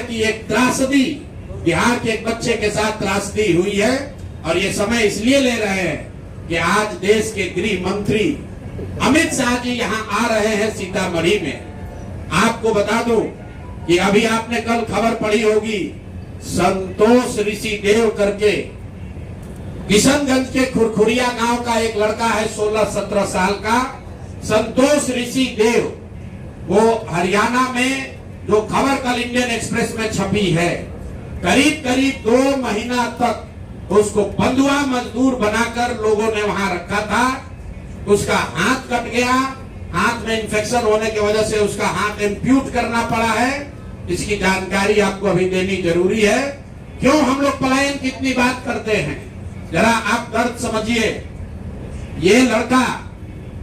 की एक त्रासदी, बिहार के एक बच्चे के साथ त्रासदी हुई है। और ये समय इसलिए ले रहे हैं कि आज देश के गृह मंत्री अमित शाह जी यहाँ आ रहे हैं सीतामढ़ी में। आपको बता दूं कि अभी आपने कल खबर पढ़ी होगी, संतोष ऋषिदेव करके किशनगंज के खुरखुरिया गांव का एक लड़का है, 16-17 साल का संतोष ऋषिदेव। वो हरियाणा में, जो खबर कल इंडियन एक्सप्रेस में छपी है, करीब करीब 2 महीना तक उसको बंधुआ मजदूर बनाकर लोगों ने वहां रखा था। उसका हाथ कट गया, हाथ में इंफेक्शन होने की वजह से उसका हाथ एम्प्यूट करना पड़ा है। इसकी जानकारी आपको अभी देनी जरूरी है। क्यों हम लोग पलायन की इतनी बात करते हैं, जरा आप दर्द समझिए। ये लड़का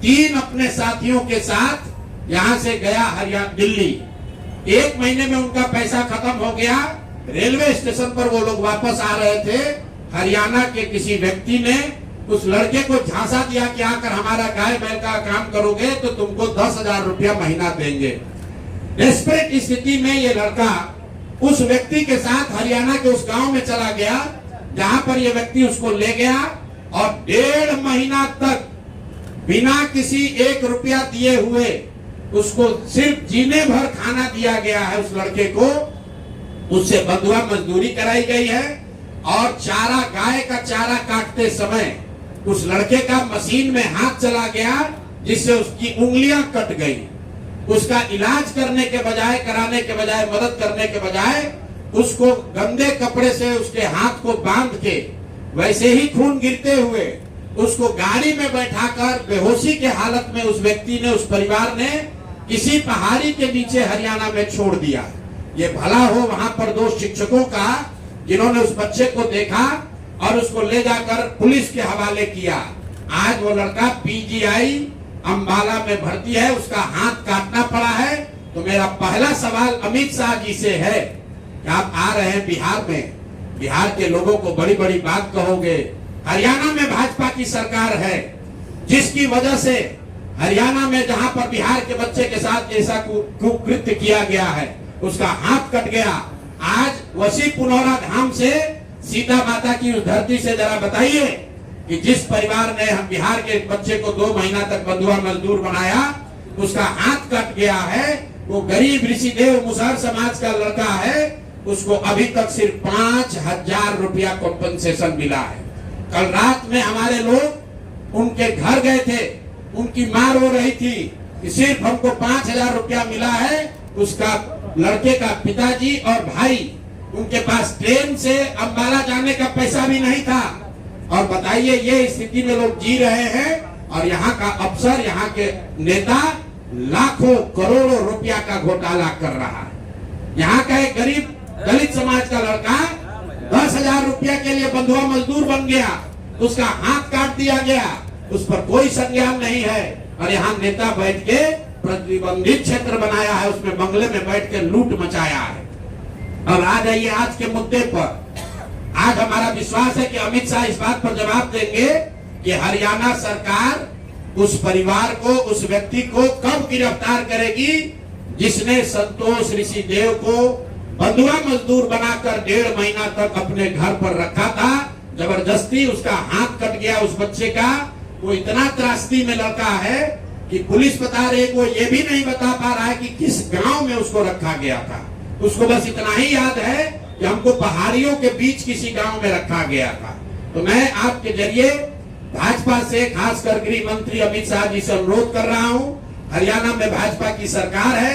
3 अपने साथियों के साथ यहां से गया हरियाणा, दिल्ली। 1 महीने में उनका पैसा खत्म हो गया। रेलवे स्टेशन पर वो लोग वापस आ रहे थे। हरियाणा के किसी व्यक्ति ने उस लड़के को झांसा दिया कि आकर हमारा गाय बैल का काम करोगे तो तुमको 10,000 रुपया महीना देंगे। डेस्परेट स्थिति में ये लड़का उस व्यक्ति के साथ हरियाणा के उस गांव में चला गया जहां पर ये व्यक्ति उसको ले गया, और 1.5 महीना तक बिना किसी 1 रुपया दिए हुए उसको सिर्फ जीने भर खाना दिया गया है। उस लड़के को उससे बंधुआ मजदूरी कराई गई है, और चारा, गाय का चारा काटते समय उस लड़के का मशीन में हाथ चला गया, जिससे उसकी उंगलियां कट गई। उसका इलाज करने के बजाय, कराने के बजाय, मदद करने के बजाय उसको गंदे कपड़े से उसके हाथ को बांध के, वैसे ही खून गिरते हुए उसको गाड़ी में बैठाकर बेहोशी के हालत में उस व्यक्ति ने, उस परिवार ने किसी पहाड़ी के नीचे हरियाणा में छोड़ दिया। ये भला हो वहां पर 2 शिक्षकों का, जिन्होंने उस बच्चे को देखा और उसको ले जाकर पुलिस के हवाले किया। आज वो लड़का पीजीआई अंबाला में भर्ती है, उसका हाथ काटना पड़ा है। तो मेरा पहला सवाल अमित शाह जी से है कि आप आ रहे हैं बिहार में, बिहार के लोगों को बड़ी बड़ी बात कहोगे। हरियाणा में भाजपा की सरकार है, जिसकी वजह से हरियाणा में जहां पर बिहार के बच्चे के साथ ऐसा कुकृत्य किया गया है, उसका हाथ कट गया। आज वसी पुनौरा धाम से, सीता माता की उस धरती से जरा बताइए कि जिस परिवार ने हम बिहार के बच्चे को 2 महीना तक बंधुआ मजदूर बनाया, उसका हाथ कट गया है। वो गरीब ऋषिदेव मुसहर समाज का लड़का है, उसको अभी तक सिर्फ 5,000 रुपया कॉम्पनसेशन मिला है। कल रात में हमारे लोग उनके घर गए थे, उनकी मां रो रही थी कि सिर्फ हमको 5,000 रुपया मिला है। उसका लड़के का पिताजी और भाई, उनके पास ट्रेन से अंबाला जाने का पैसा भी नहीं था। और बताइए, ये स्थिति में लोग जी रहे हैं, और यहाँ का अफसर, यहाँ के नेता लाखों करोड़ों रुपया का घोटाला कर रहा है। यहाँ का एक गरीब दलित समाज का लड़का 10,000 रुपया के लिए बंधुआ मजदूर बन गया, उसका हाथ काट दिया गया, उस पर कोई संज्ञान नहीं है। और यहाँ नेता बैठ के प्रतिबंधित क्षेत्र बनाया है, उसमें बंगले में बैठ के लूट मचाया है। और आ जाइए आज के मुद्दे पर। आज हमारा विश्वास है कि अमित शाह इस बात पर जवाब देंगे कि हरियाणा सरकार उस परिवार को, उस व्यक्ति को कब गिरफ्तार करेगी जिसने संतोष ऋषिदेव को बंधुआ मजदूर बनाकर 1.5 महीना तक अपने घर पर रखा था। जबरदस्ती उसका हाथ कट गया उस बच्चे का। वो इतना त्रासदी में लड़का है कि पुलिस बता रही है, वो ये भी नहीं बता पा रहा है कि किस गांव में उसको रखा गया था। उसको बस इतना ही याद है कि हमको पहाड़ियों के बीच किसी गांव में रखा गया था। तो मैं आपके जरिए भाजपा से, खासकर गृह मंत्री अमित शाह जी से अनुरोध कर रहा हूं, हरियाणा में भाजपा की सरकार है,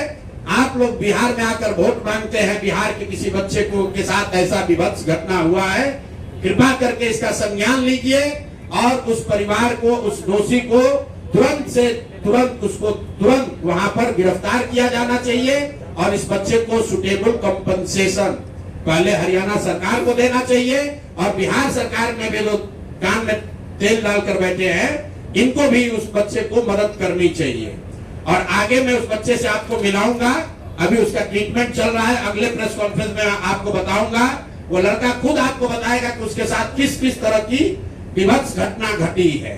आप लोग बिहार में आकर वोट मांगते हैं, बिहार के किसी बच्चे को के साथ ऐसा विभत्स घटना हुआ है, कृपा करके इसका संज्ञान लीजिए और उस परिवार को, उस दोषी को तुरंत से तुरंत, उसको तुरंत वहां पर गिरफ्तार किया जाना चाहिए। और इस बच्चे को सुटेबल कंपनसेशन पहले हरियाणा सरकार को देना चाहिए, और बिहार सरकार में भी लोग कान में तेल डालकर बैठे हैं, इनको भी उस बच्चे को मदद करनी चाहिए। और आगे मैं उस बच्चे से आपको मिलाऊंगा, अभी उसका ट्रीटमेंट चल रहा है, अगले प्रेस कॉन्फ्रेंस में आपको बताऊंगा। वो लड़का खुद आपको बताएगा कि उसके साथ किस किस तरह की विभत्स घटना घटी है।